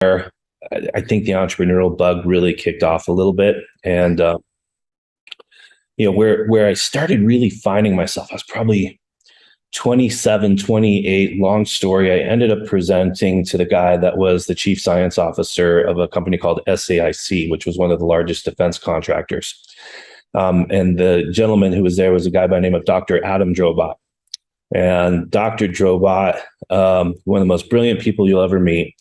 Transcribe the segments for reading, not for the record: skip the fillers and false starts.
I think the entrepreneurial bug really kicked off a little bit. And, where I started really finding myself, I was probably 27, 28. Long story. I ended up presenting to the guy that was the chief science officer of a company called SAIC, which was one of the largest defense contractors. And the gentleman who was there was a guy by the name of Dr. Adam Drobot. And Dr. Drobot, one of the most brilliant people you'll ever meet.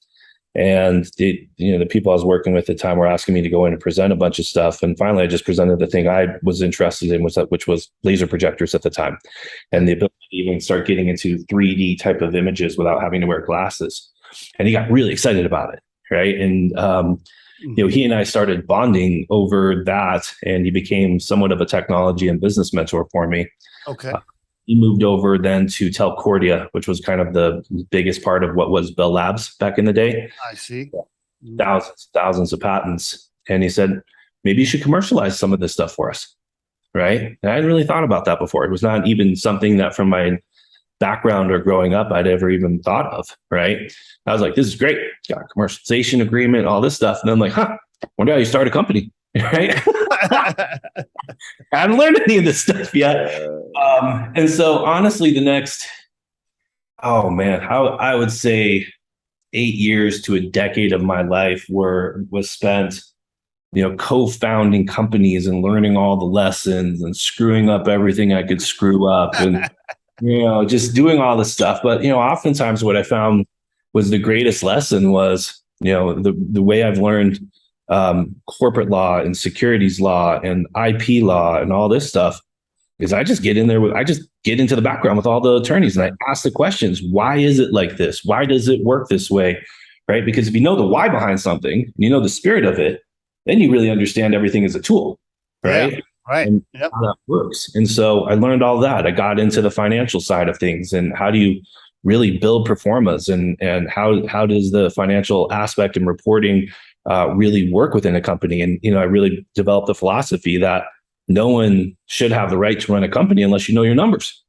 And the people I was working with at the time were asking me to go in and present a bunch of stuff. And finally, I just presented the thing I was interested in, which was laser projectors at the time, and the ability to even start getting into 3D type of images without having to wear glasses. And he got really excited about it, right? And he and I started bonding over that, and he became somewhat of a technology and business mentor for me. Okay. He moved over then to Telcordia, which was kind of the biggest part of what was Bell Labs back in the day. I see. Thousands of patents. And he said, maybe you should commercialize some of this stuff for us. Right. And I hadn't really thought about that before. It was not even something that from my background or growing up, I'd ever even thought of. Right. I was like, this is great. Got a commercialization agreement, all this stuff. And I'm like, wonder how you start a company. Right. I haven't learned any of this stuff yet. And so honestly, the next, I would say 8 years to a decade of my life was spent, co-founding companies and learning all the lessons and screwing up everything I could screw up and, just doing all this stuff. But, oftentimes what I found was the greatest lesson was, the way I've learned corporate law and securities law and IP law and all this stuff is I just get into the background with all the attorneys and I ask the questions. Why is it like this? Why does it work this way? Right? Because if you know the why behind something, you know the spirit of it, then you really understand everything as a tool. Right. Yeah, right. And how that works. And so I learned all that. I got into the financial side of things and how do you really build pro formas and how does the financial aspect and reporting really work within a company. And, I really developed the philosophy that no one should have the right to run a company unless you know your numbers.